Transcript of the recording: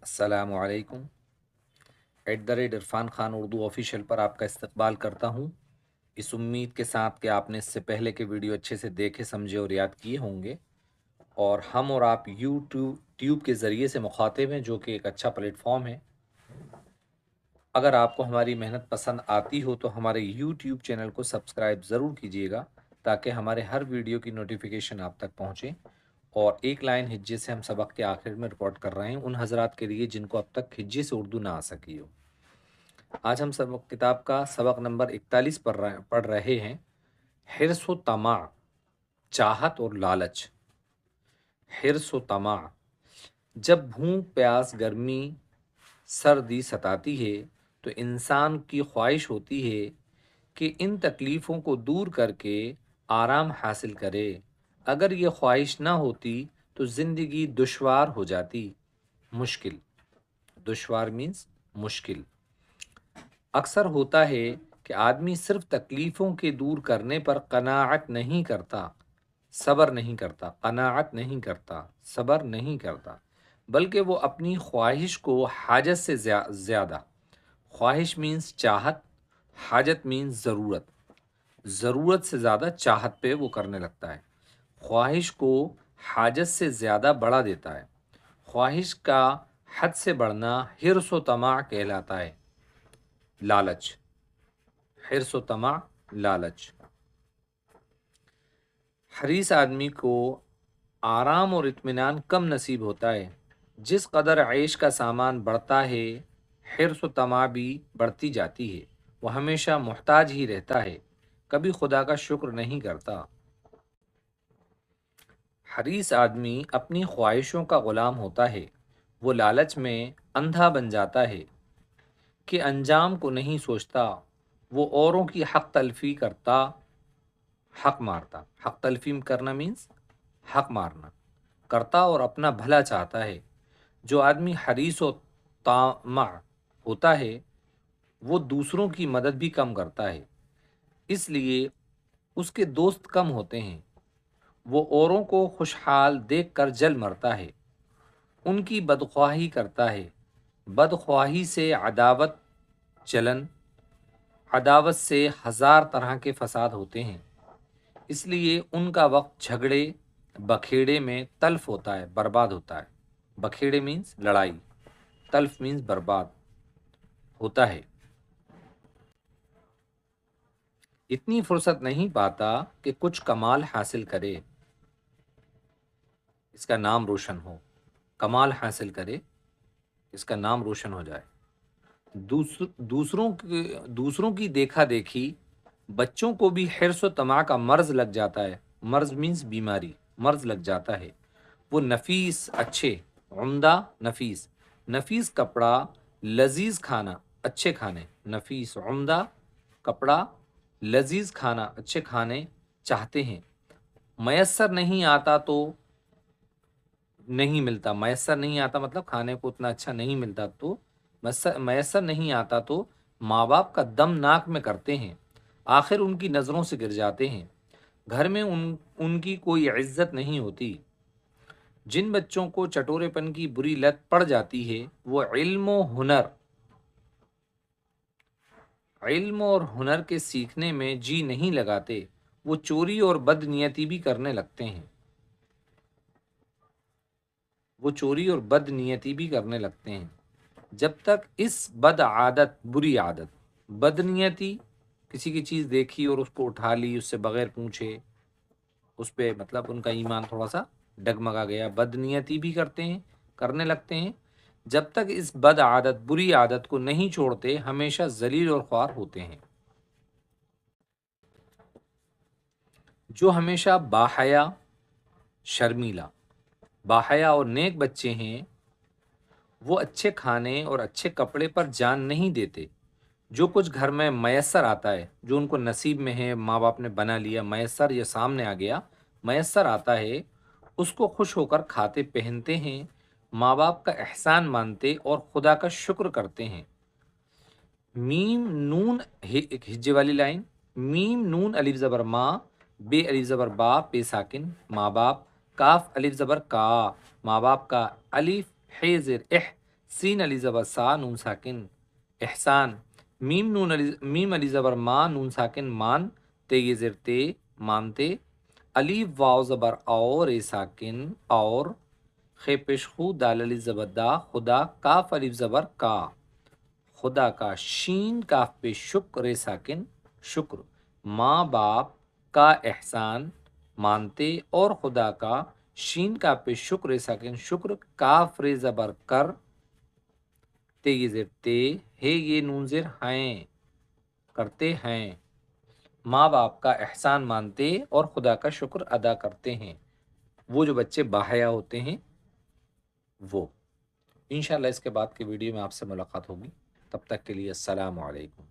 अस्सलामु अलैकुम। @इरफान खान उर्दू ऑफिशियल पर आपका इस्तकबाल करता हूँ, इस उम्मीद के साथ कि आपने इससे पहले के वीडियो अच्छे से देखे, समझे और याद किए होंगे। और हम और आप यूट्यूब के ज़रिए से मुखातिब हैं, जो कि एक अच्छा प्लेटफॉर्म है। अगर आपको हमारी मेहनत पसंद आती हो तो हमारे यूट्यूब चैनल को सब्सक्राइब ज़रूर कीजिएगा, ताकि हमारे हर वीडियो की नोटिफिकेशन आप तक पहुँचे। और एक लाइन हिज्जे से हम सबक के आखिर में रिकॉर्ड कर रहे हैं उन हजरात के लिए जिनको अब तक हिज्जे से उर्दू ना आ सकी हो। आज हम सब किताब का सबक नंबर 41 पढ़ रहे हैं। हिर्स व तमा, चाहत और लालच। हिर्स व तमा, जब भूख प्यास गर्मी सर्दी सताती है तो इंसान की ख्वाहिश होती है कि इन तकलीफ़ों को दूर करके आराम हासिल करे। अगर ये ख्वाहिश ना होती तो ज़िंदगी दुश्वार हो जाती। मुश्किल, दुश्वार मीन्स मुश्किल। अक्सर होता है कि आदमी सिर्फ तकलीफ़ों के दूर करने पर कनाअत नहीं करता, सब्र नहीं करता, कनाअत नहीं करता, सब्र नहीं करता, बल्कि वो अपनी ख्वाहिश को हाजत से ज़्यादा, ख्वाहिश मीन्स चाहत, हाजत मीन्स ज़रूरत, ज़रूरत से ज़्यादा चाहत पे वो करने लगता है। ख्वाहिश को हाजत से ज़्यादा बढ़ा देता है। ख्वाहिश का हद से बढ़ना हिर्स व तमा कहलाता है। लालच, हिर्स व तमा, लालच। हरीस आदमी को आराम और इत्मीनान कम नसीब होता है। जिस कदर ऐश का सामान बढ़ता है, हिर्स व तमा भी बढ़ती जाती है। वह हमेशा मुहताज ही रहता है, कभी खुदा का शुक्र नहीं करता। हरीस आदमी अपनी ख्वाहिशों का ग़ुलाम होता है। वो लालच में अंधा बन जाता है कि अंजाम को नहीं सोचता। वो औरों की हक तलफी करता, हक मारता। हक तलफी करना मीन्स हक मारना करता और अपना भला चाहता है। जो आदमी हरीस व तामा होता है वो दूसरों की मदद भी कम करता है, इसलिए उसके दोस्त कम होते हैं। वो औरों को खुशहाल देखकर जल मरता है, उनकी बदख्वाही करता है। बदख्वाही से अदावत जलन, अदावत से हज़ार तरह के फसाद होते हैं, इसलिए उनका वक्त झगड़े बखेड़े में तल्फ होता है, बर्बाद होता है। बखेड़े मीन्स लड़ाई, तल्फ मीन्स बर्बाद होता है। इतनी फुर्सत नहीं पाता कि कुछ कमाल हासिल करे, इसका नाम रोशन हो। कमाल हासिल करे, इसका नाम रोशन हो जाए। दूसरों की देखा देखी बच्चों को भी हिर्स व तमा का मर्ज लग जाता है। मर्ज मीन्स बीमारी, मर्ज लग जाता है। वो नफीस, अच्छे, उम्दा, नफीस, नफीस कपड़ा, लजीज खाना, अच्छे खाने, नफीस उम्दा कपड़ा, लजीज खाना, अच्छे खाने चाहते हैं। मयसर नहीं आता तो नहीं मिलता, मयसर नहीं आता मतलब खाने को उतना अच्छा नहीं मिलता तो मयसर नहीं आता तो माँ बाप का दम नाक में करते हैं, आखिर उनकी नज़रों से गिर जाते हैं। घर में उनकी कोई इज्जत नहीं होती। जिन बच्चों को चटोरेपन की बुरी लत पड़ जाती है वो इल्म और हुनर के सीखने में जी नहीं लगाते। वो चोरी और बदनीयती भी करने लगते हैं। वो चोरी और बदनीयती भी करने लगते हैं। जब तक इस बद आदत, बुरी आदत, बदनीयती, किसी की चीज़ देखी और उसको उठा ली उससे बगैर पूछे, उस पे मतलब उनका ईमान थोड़ा सा डगमगा गया, बदनीयती भी करते हैं, करने लगते हैं। जब तक इस बद आदत, बुरी आदत को नहीं छोड़ते, हमेशा जलील और ख्वार होते हैं। जो हमेशा बाहया, शर्मीला, बाहया और नेक बच्चे हैं, वो अच्छे खाने और अच्छे कपड़े पर जान नहीं देते। जो कुछ घर में मयसर आता है, जो उनको नसीब में है, माँ बाप ने बना लिया, मयसर ये सामने आ गया, मयसर आता है, उसको खुश होकर खाते पहनते हैं, माँ बाप का एहसान मानते और खुदा का शुक्र करते हैं। मीम नून, एक हिज्जे वाली लाइन, मीम नून अलिफ ज़बर माँ, बे अलिफ ज़बर बा, पे साकिन, माँ बाप, काफ अलिफ ज़बर का, माँ बाप का, अलिफ हे ज़ेर एह, سین علی زبر سا نون ساکن احسان، میم علی زبر ما نون ساکن مان، تے یہ زیر تے مانتے، الف واو زبر اور اے ساکن اور، خے پیش خو دال علی زبر دا خدا، کاف الف زبر کا خدا کا، شین کاف پہ شکر ساکن شکر، ماں باپ کا احسان مانتے اور خدا کا، شین کاف پہ شکر ساکن شکر، کاف رے زبر کر، تے یہ زیر تے، ہے یہ نون زیر ہیں کرتے ہیں، ماں باپ کا احسان مانتے اور خدا کا شکر ادا کرتے ہیں، وہ جو بچے باحیا ہوتے ہیں وہ۔ انشاءاللہ اس کے بعد کی ویڈیو میں آپ سے ملاقات ہوگی، تب تک کے لیے السلام علیکم۔